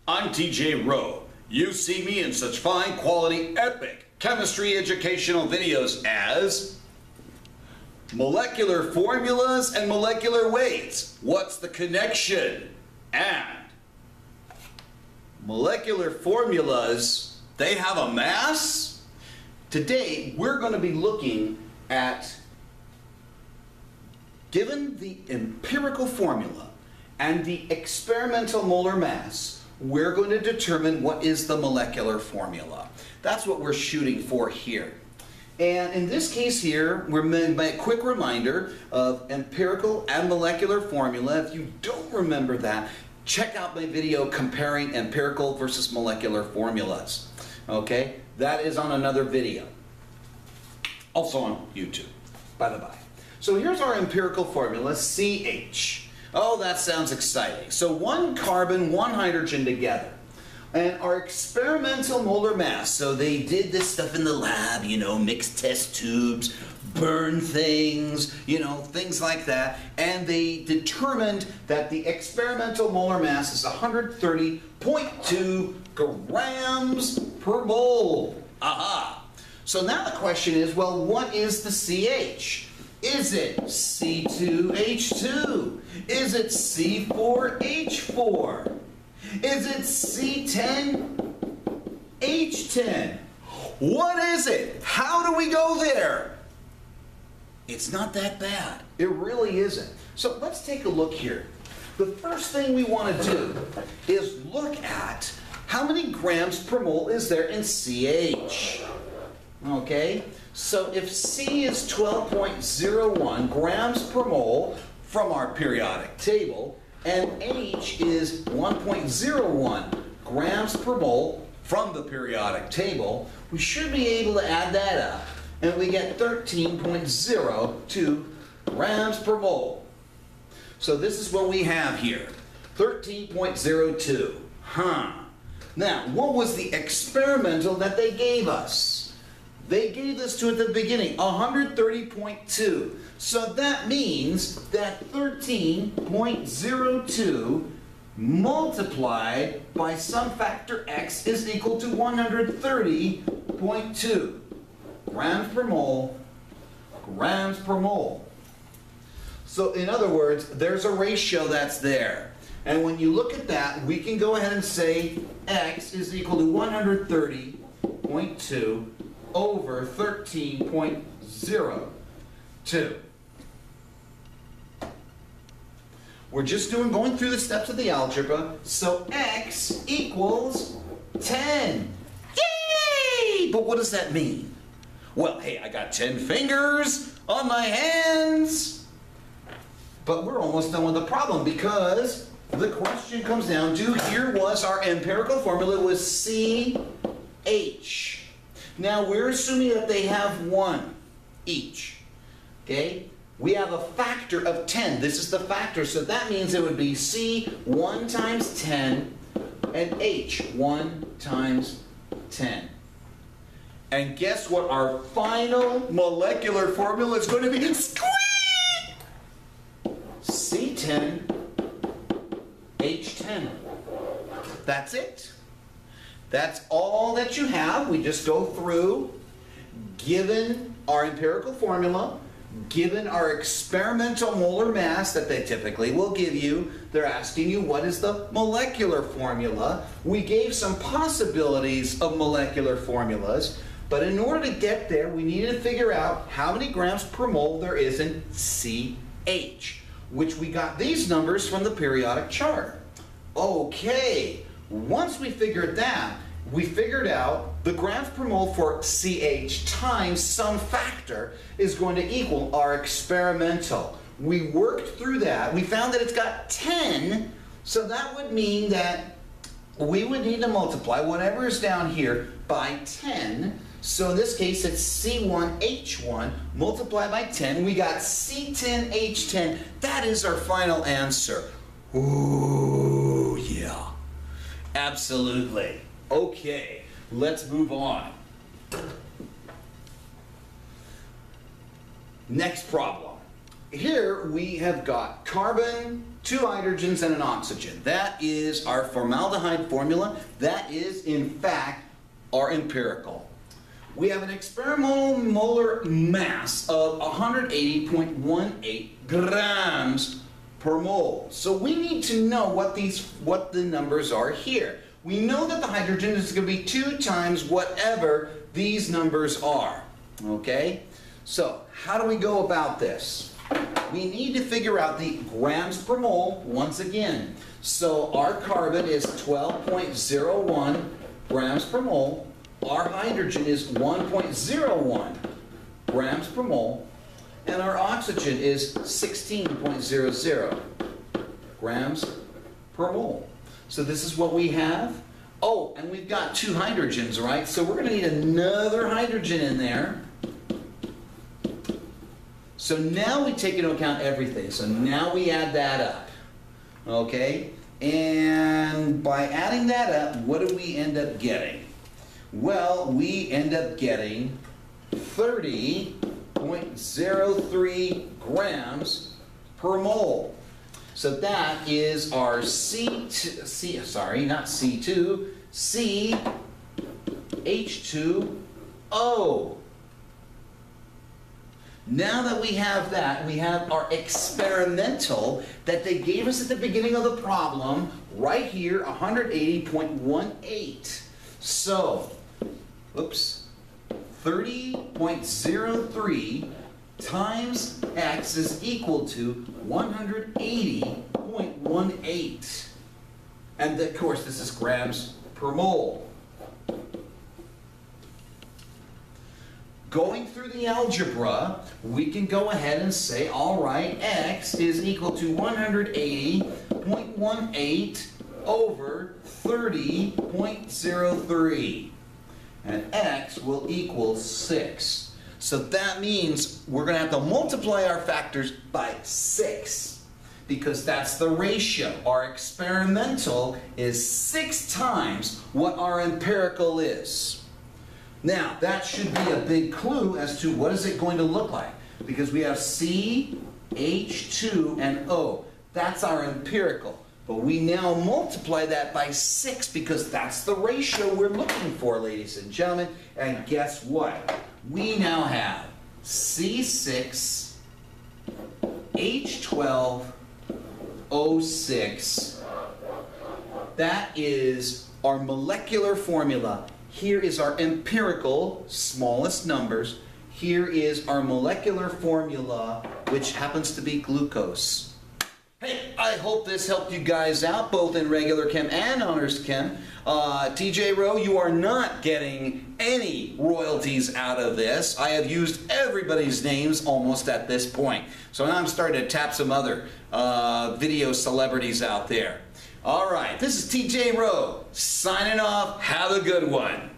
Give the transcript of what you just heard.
I'm TJ Rowe. You see me in such fine quality epic chemistry educational videos as molecular formulas and molecular weights. What's the connection? And molecular formulas, they have a mass? Today we're going to be looking at, given the empirical formula and the experimental molar mass, we're going to determine what is the molecular formula. That's what we're shooting for here. And in this case here, we're made a quick reminder of empirical and molecular formula. If you don't remember that, check out my video comparing empirical versus molecular formulas. Okay, that is on another video. Also on YouTube, by the by. So here's our empirical formula, CH. Oh, that sounds exciting. So one carbon, one hydrogen together. And our experimental molar mass, so they did this stuff in the lab, you know, mixed test tubes, burn things, you know, things like that. And they determined that the experimental molar mass is 130.2 grams per mole. Aha! So now the question is, well, what is the CH? Is it C2H2? Is it C4H4? Is it C10H10? What is it? How do we go there? It's not that bad. It really isn't. So let's take a look here. The first thing we want to do is look at how many grams per mole is there in CH. Okay? So if C is 12.01 grams per mole from our periodic table, and H is 1.01 grams per mole from the periodic table, we should be able to add that up, and we get 13.02 grams per mole. So this is what we have here, 13.02. Now, what was the experimental that they gave us? They gave this to at the beginning, 130.2. So that means that 13.02 multiplied by some factor x is equal to 130.2 grams per mole, grams per mole. So in other words, there's a ratio that's there. And when you look at that, we can go ahead and say x is equal to 130.2 over 13.02. We're just going through the steps of the algebra, so x equals 10. Yay! But what does that mean? Well, hey, I got 10 fingers on my hands. But we're almost done with the problem because the question comes down to, here was our empirical formula was CH. Now we're assuming that they have one each, okay? We have a factor of 10. This is the factor, so that means it would be C 1 times 10 and H 1 times 10. And guess what our final molecular formula is going to be? Squeak! C10 H10. That's it. That's all that you have. We just go through, given our empirical formula, given our experimental molar mass that they typically will give you, they're asking you what is the molecular formula. We gave some possibilities of molecular formulas, but in order to get there, we needed to figure out how many grams per mole there is in CH, which we got these numbers from the periodic chart. Okay. Once we figured that, we figured out the grams per mole for CH times some factor is going to equal our experimental. We worked through that. We found that it's got 10, so that would mean that we would need to multiply whatever is down here by 10. So in this case, it's C1H1 multiplied by 10. We got C10H10. That is our final answer. Ooh, yeah. Absolutely. Okay, let's move on. Next problem. here we have got carbon, 2 hydrogens, and an oxygen. That is our formaldehyde formula. That is, in fact, our empirical. We have an experimental molar mass of 180.18 grams per mole. So we need to know what the numbers are here. We know that the hydrogen is going to be 2 times whatever these numbers are. Okay? So how do we go about this? We need to figure out the grams per mole once again. So our carbon is 12.01 grams per mole. Our hydrogen is 1.01 grams per mole. And our oxygen is 16.00 grams per mole. So this is what we have. Oh, and we've got 2 hydrogens, right? So we're going to need another hydrogen in there. So now we take into account everything. So now we add that up. Okay? And by adding that up, what do we end up getting? Well, we end up getting 30.03 grams per mole. So that is our CH2O. Now that we have that, we have our experimental that they gave us at the beginning of the problem, right here, 180.18. So, oops, 30.03 times X is equal to 180.18. And of course, this is grams per mole. Going through the algebra, we can go ahead and say, all right, X is equal to 180.18 over 30.03. And X will equal 6. So that means we're going to have to multiply our factors by 6, because that's the ratio. Our experimental is 6 times what our empirical is. Now, that should be a big clue as to what is it going to look like, because we have C, H2, and O. That's our empirical. But we now multiply that by 6 because that's the ratio we're looking for, ladies and gentlemen. And guess what? We now have C6, H12, O6. That is our molecular formula. Here is our empirical, smallest numbers. Here is our molecular formula, which happens to be glucose. Hey, I hope this helped you guys out, both in regular chem and honors chem. TJ Rowe, you are not getting any royalties out of this. I have used everybody's names almost at this point. So now I'm starting to tap some other video celebrities out there. All right, this is TJ Rowe, signing off. Have a good one.